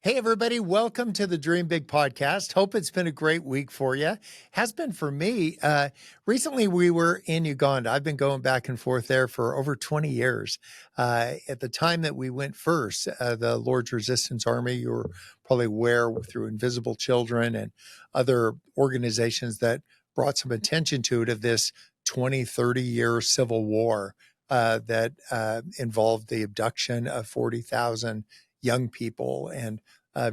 Hey, everybody. Welcome to the Dream Big podcast. Hope it's been a great week for you. Has been for me. Recently, we were in Uganda. I've been going back and forth there for over 20 years. At the time that we went first, the Lord's Resistance Army, you were probably aware through Invisible Children and other organizations that brought some attention to it of this 20, 30-year civil war that involved the abduction of 40,000 young people and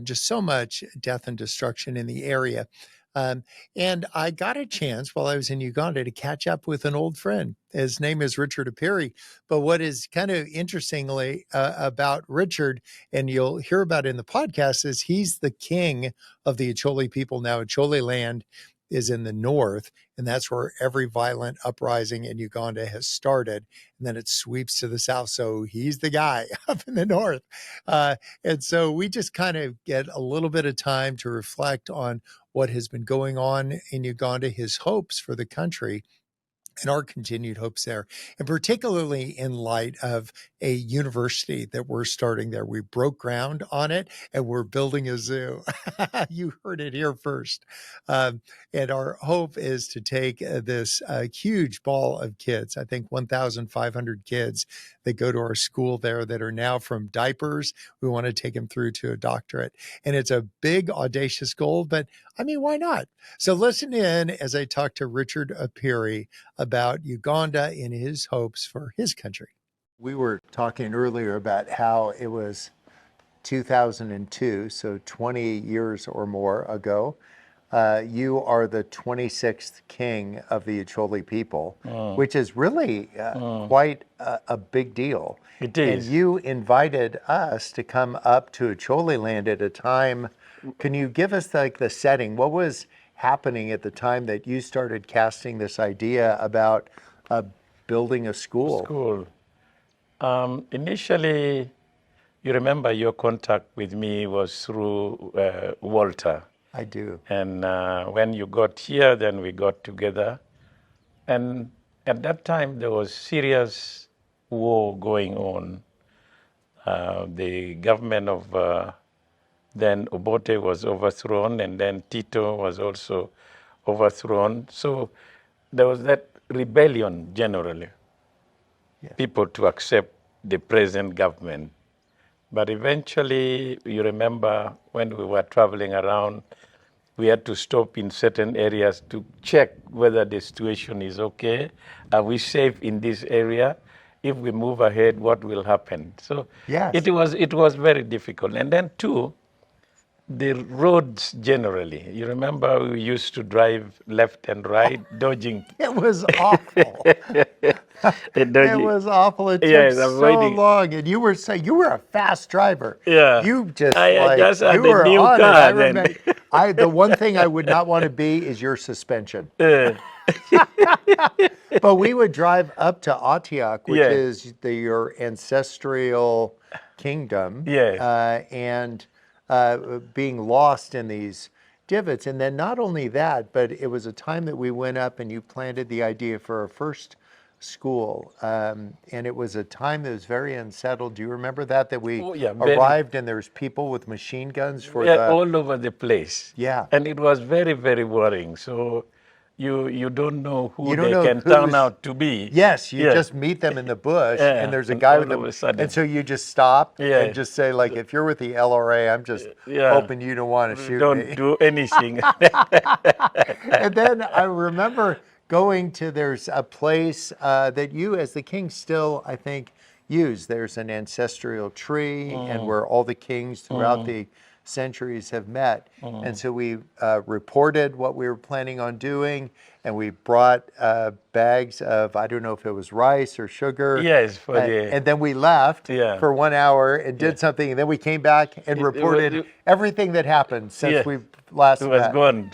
just so much death and destruction in the area. And I got a chance while I was in Uganda to catch up with an old friend. His name is Richard Apire. But what is kind of interestingly about Richard, and you'll hear about it in the podcast, is he's the king of the Acholi people now. Acholi land is in the north, and that's where every violent uprising in Uganda has started. And then it sweeps to the south. So he's the guy up in the north. And so we just kind of get a little bit of time to reflect on what has been going on in Uganda, his hopes for the country, and our continued hopes there, and particularly in light of a university that we're starting there. We broke ground on it, and we're building a zoo. You heard it here first. And our hope is to take this huge ball of kids, I think 1,500 kids that go to our school there that are now from diapers. We want to take them through to a doctorate. And it's a big, audacious goal, but I mean, why not? So listen in as I talk to Richard Apire about Uganda and his hopes for his country. We were talking earlier about how it was 2002, so 20 years or more ago. You are the 26th king of the Acholi people, which is really quite a big deal. It is. And you invited us to come up to Acholi land at a time. Can you give us like the setting? What was happening at the time that you started casting this idea about building a school? Initially, you remember your contact with me was through Walter. I do. And when you got here, then we got together. And at that time, there was serious war going on. The government of then Obote was overthrown, and then Tito was also overthrown. So there was that rebellion generally, people to accept the present government. But eventually, you remember when we were traveling around, we had to stop in certain areas to check whether the situation is okay. Are we safe in this area? If we move ahead, what will happen? So it was very difficult. And then two, the roads generally. You remember we used to drive left and right, dodging. It was awful. It was awful. It took so long, and you were a fast driver. Yeah, you just just you were new on car. it. I remember. The one thing I would not want to be is your suspension. But we would drive up to Antioch, which is your ancestral kingdom, and being lost in these divots. And then not only that, but it was a time that we went up and you planted the idea for our first school. And it was a time that was very unsettled. Do you remember that we arrived and there was people with machine guns all over the place. Yeah. And it was very, very worrying. So you don't know who they can turn out to be. Yes, you just meet them in the bush, and there's a guy with them, and so you just stop and just say, like, if you're with the LRA, I'm just hoping you don't want to shoot me. Don't do anything. And then I remember going to, there's a place that you, as the king, still, I think, use. There's an ancestral tree, and where all the kings throughout the centuries have met. And so we reported what we were planning on doing, and we brought bags of, I don't know if it was rice or sugar. Yes. And then we left for 1 hour and did something, and then we came back and reported everything that happened since we last met. It was gone.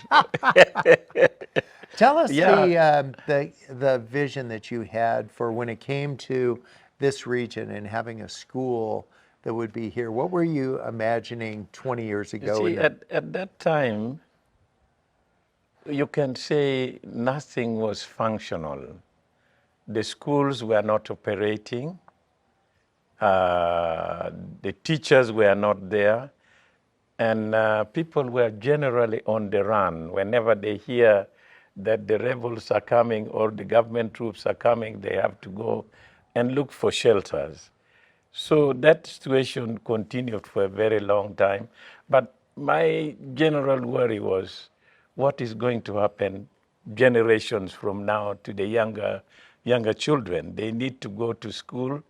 Tell us the vision that you had for when it came to this region and having a school that would be here. What were you imagining 20 years ago? You see, at that time, you can say nothing was functional. The schools were not operating. The teachers were not there. And people were generally on the run. Whenever they hear that the rebels are coming or the government troops are coming, they have to go and look for shelters. So that situation continued for a very long time. But my general worry was what is going to happen generations from now to the younger children. They need to go to school.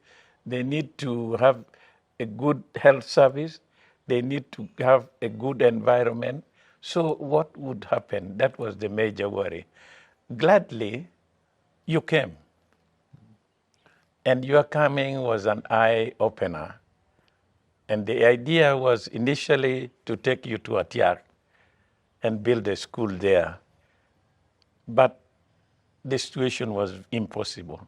They need to have a good health service. They need to have a good environment. So what would happen? That was the major worry. Gladly, you came. And your coming was an eye-opener. And the idea was initially to take you to Apire and build a school there. But the situation was impossible.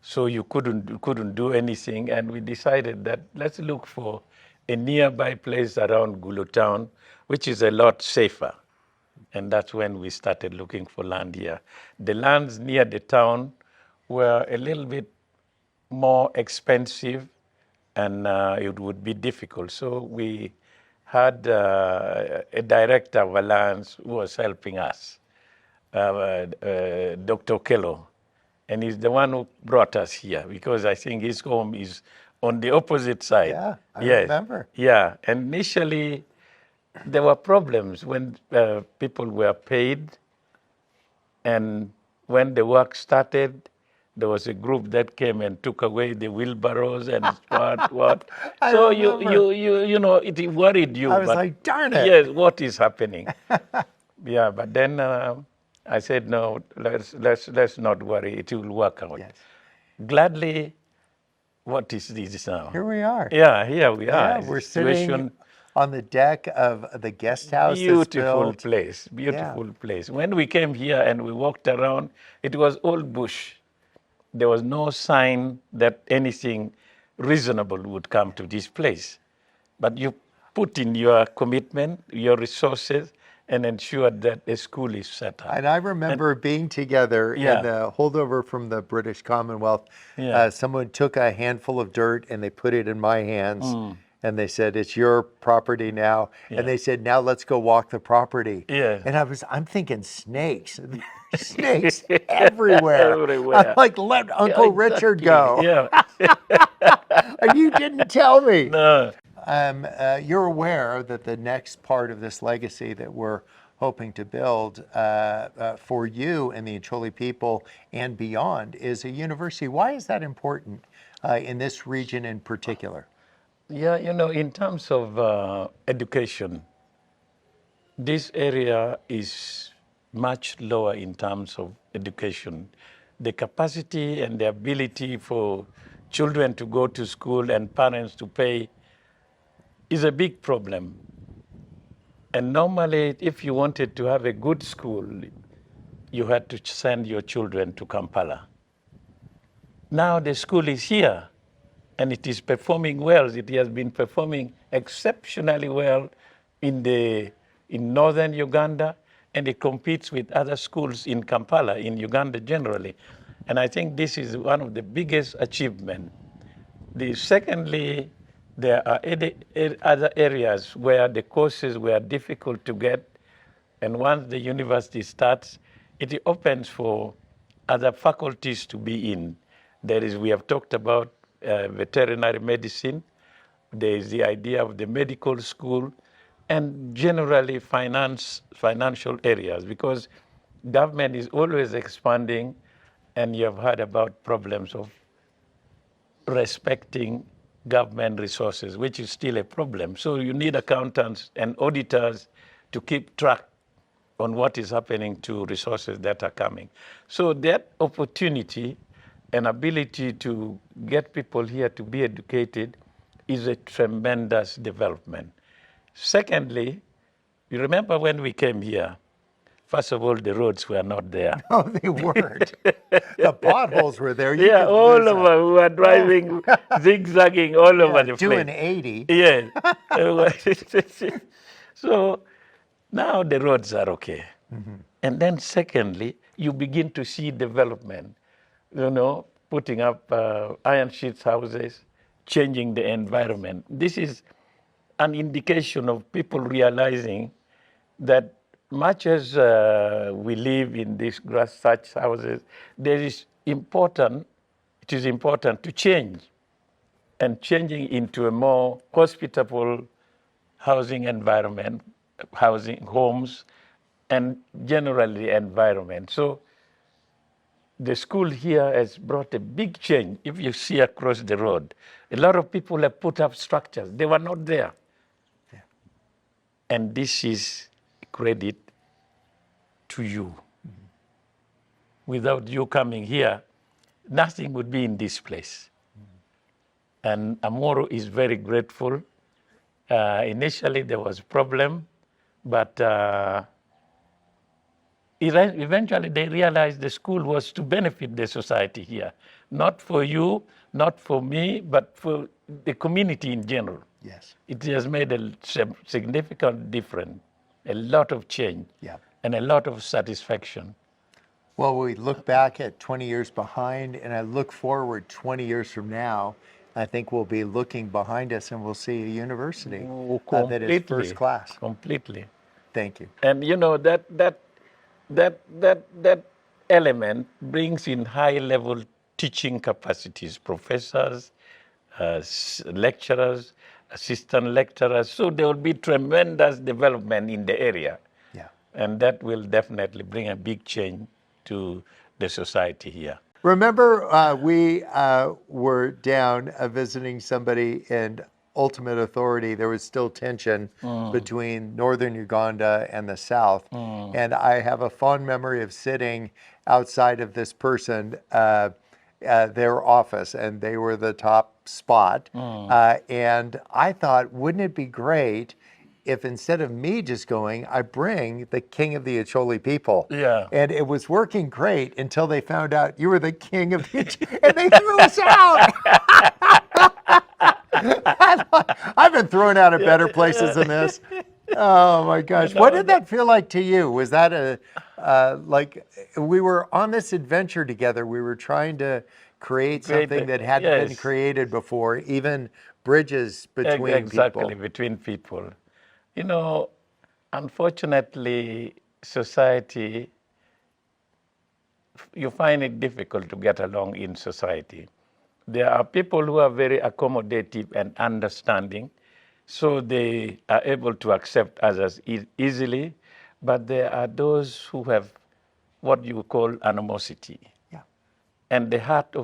So you couldn't do anything, and we decided that let's look for a nearby place around Gulu town, which is a lot safer. And that's when we started looking for land here. The lands near the town were a little bit more expensive, and it would be difficult. So we had a director of lands who was helping us, Dr. Kello. And he's the one who brought us here because I think his home is on the opposite side. Yeah, I Yes. remember. Yeah, and initially there were problems when people were paid, and when the work started, there was a group that came and took away the wheelbarrows and what. I So remember. you know it worried you. I was but like, darn it. Yes, what is happening? Yeah, but then I said no. Let's not worry. It will work out. Yes. Gladly, what is this now? Here we are. Yeah, here we are. Yeah, we're sitting Situation, on the deck of the guest house that's beautiful built. place, beautiful place. When we came here and we walked around, it was all bush. There was no sign that anything reasonable would come to this place. But you put in your commitment, your resources, and ensured that a school is set up. And I remember being together Yeah. in the holdover from the British Commonwealth. Yeah. Someone took a handful of dirt and they put it in my hands. And they said, it's your property now. Yeah. And they said, now let's go walk the property. Yeah. And I'm thinking snakes. Snakes everywhere. Everywhere. I'm like, let Uncle Richard go. Yeah. And you didn't tell me. No. You're aware that the next part of this legacy that we're hoping to build for you and the Acholi people and beyond is a university. Why is that important in this region in particular? Yeah, you know, in terms of education, this area is much lower in terms of education. The capacity and the ability for children to go to school and parents to pay is a big problem. And normally, if you wanted to have a good school, you had to send your children to Kampala. Now the school is here, and it is performing well. It has been performing exceptionally well in Northern Uganda, and it competes with other schools in Kampala, in Uganda generally. And I think this is one of the biggest achievements. Secondly, there are other areas where the courses were difficult to get, and once the university starts, it opens for other faculties to be in. We have talked about veterinary medicine. There is the idea of the medical school, and generally financial areas, because government is always expanding, and you have heard about problems of respecting government resources, which is still a problem. So you need accountants and auditors to keep track on what is happening to resources that are coming. So that opportunity and ability to get people here to be educated is a tremendous development. Secondly, you remember when we came here, first of all, the roads were not there. No, they weren't. The potholes were there. You Yeah, could all lose over. We were driving, zigzagging all over the doing place. 80. Yes. So now the roads are okay. And then secondly, you begin to see development, putting up iron sheets houses, changing the environment. This is an indication of people realizing that much as we live in these grass thatched houses, it is important to change, and changing into a more hospitable housing environment, housing homes, and generally environment. So the school here has brought a big change. If you see across the road, a lot of people have put up structures. They were not there. Yeah. And this is credit to you. Mm-hmm. Without you coming here, nothing would be in this place. Mm-hmm. And Amoro is very grateful. Initially, there was a problem, but eventually they realized the school was to benefit the society here, not for you, not for me, but for the community in general. Yes. It has made a significant difference, a lot of change, yeah, and a lot of satisfaction. Well, we look back at 20 years behind, and I look forward 20 years from now. I think we'll be looking behind us and we'll see a university that is first class. Completely. Thank you. And you know, that element brings in high-level teaching capacities, professors, lecturers, assistant lecturers. So there will be tremendous development in the area. Yeah. And that will definitely bring a big change to the society here. Remember, we were down visiting somebody in Ultimate Authority. There was still tension between Northern Uganda and the South. And I have a fond memory of sitting outside of this person, their office, and they were the top spot. And I thought, wouldn't it be great if instead of me just going, I bring the king of the Acholi people? Yeah. And it was working great until they found out you were the king of the Acholi, and they threw us out. I've been thrown out of better places than this. Oh my gosh. What did that feel like to you? Was that like we were on this adventure together? We were trying to create something that hadn't been created before, even bridges between people. Exactly, between people. You know, unfortunately, society, you find it difficult to get along in society. There are people who are very accommodative and understanding, so they are able to accept others easily, but there are those who have what you call animosity. Yeah. And the heart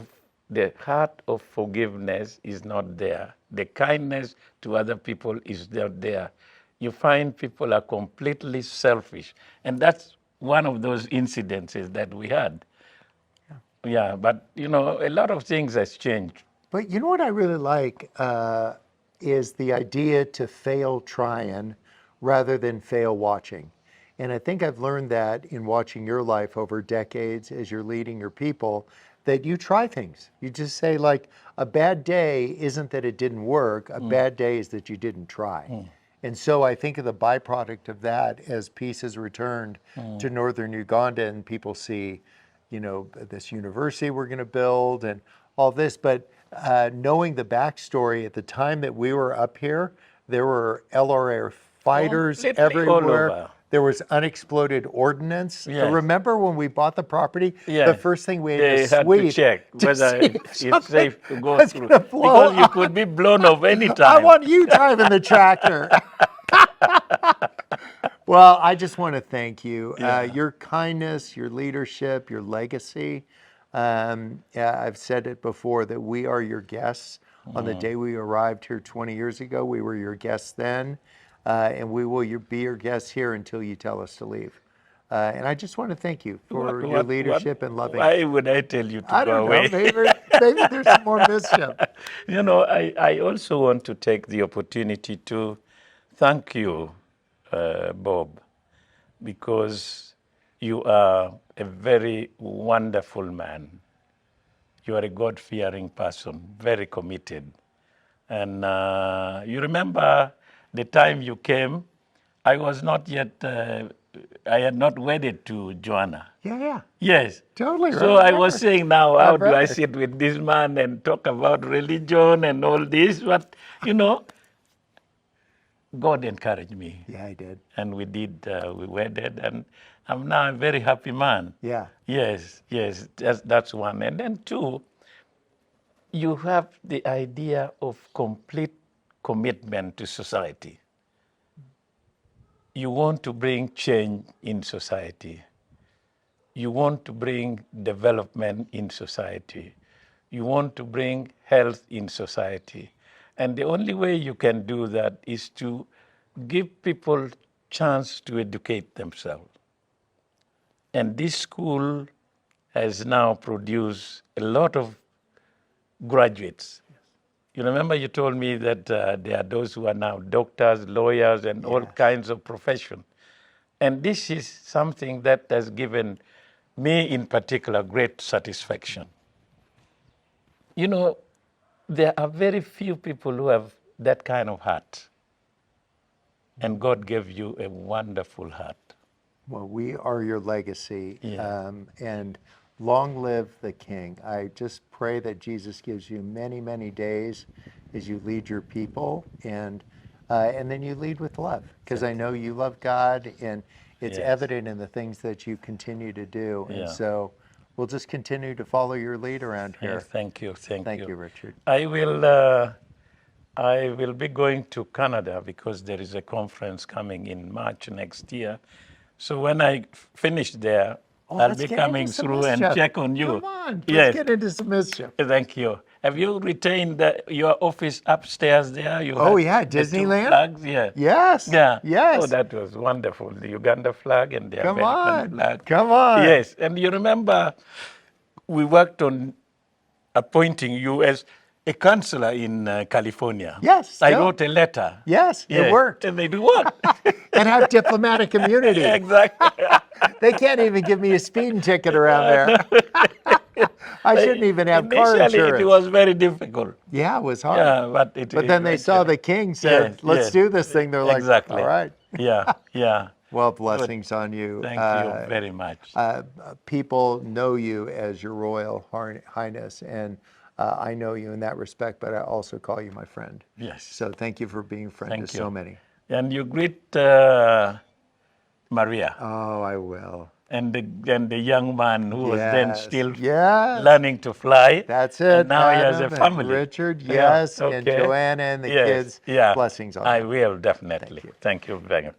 of forgiveness is not there. The kindness to other people is not there. You find people are completely selfish. And that's one of those incidences that we had. Yeah, but, you know, a lot of things has changed. But you know what I really like is the idea to fail trying rather than fail watching. And I think I've learned that in watching your life over decades as you're leading your people, that you try things. You just say, like, a bad day isn't that it didn't work. A bad day is that you didn't try. And so I think of the byproduct of that as peace has returned to Northern Uganda, and people see, you know, this university we're going to build and all this. But knowing the backstory, at the time that we were up here, there were LRA fighters everywhere. There was unexploded ordnance. Yes. Remember when we bought the property? Yes. The first thing we had to sweep to check whether it's safe to go through. Because you could be blown off any time. I want you driving the tractor. Well, I just want to thank you. Your kindness, your leadership, your legacy. I've said it before that we are your guests. On the day we arrived here 20 years ago, we were your guests then. And we will be your guests here until you tell us to leave. And I just want to thank you for your leadership and loving. Why would I tell you to go away? I don't know. Maybe there's some more mischief. You know, I also want to take the opportunity to thank you, Bob, because you are a very wonderful man. You are a God-fearing person, very committed. And you remember the time you came, I was not yet, I had not wedded to Joanna. Yeah. Yes. Totally right. So I was saying now, how do I sit with this man and talk about religion and all this? But, you know, God encouraged me. Yeah, I did. And we wedded, and I'm now a very happy man. Yeah. Yes, that's one. And then two, you have the idea of complete commitment to society. You want to bring change in society. You want to bring development in society. You want to bring health in society. And the only way you can do that is to give people chance to educate themselves. And this school has now produced a lot of graduates. You remember you told me that there are those who are now doctors, lawyers, and all kinds of professions. And this is something that has given me in particular great satisfaction. You know, there are very few people who have that kind of heart. And God gave you a wonderful heart. Well, we are your legacy. Yeah. And long live the King. I just pray that Jesus gives you many, many days as you lead your people, and then you lead with love, because I know you love God, and it's evident in the things that you continue to do. And so we'll just continue to follow your lead around here. Thank you. Thank you, Richard. I will be going to Canada because there is a conference coming in March next year. So when I finish there, I'll be coming through and check on you. Come on, let's get into some mischief. Thank you. Have you retained your office upstairs there? Disneyland? Flags? Yeah. Yes. Yeah. Yes. Oh, that was wonderful. The Uganda flag and the American flag. Come on. Yes. And you remember we worked on appointing you as a counselor in California. Yes. I wrote a letter. Yes, it worked. And they do what? And have diplomatic immunity. Exactly. They can't even give me a speeding ticket around there. I shouldn't even have car insurance. Initially, it was very difficult. Yeah, it was hard. Yeah, but then they saw the King said, let's do this thing. They're like, exactly. All right. Yeah. Well, blessings on you. Thank you very much. People know you as your Royal Highness, and I know you in that respect, but I also call you my friend. Yes. So thank you for being a friend to so many. And you greet Maria. Oh, I will. And the young man who was then still Yes. learning to fly. That's it. And now he has a family. Richard, yes, Okay. and Joanna and the kids. Yeah. Blessings on I them. will definitely. Thank you very much.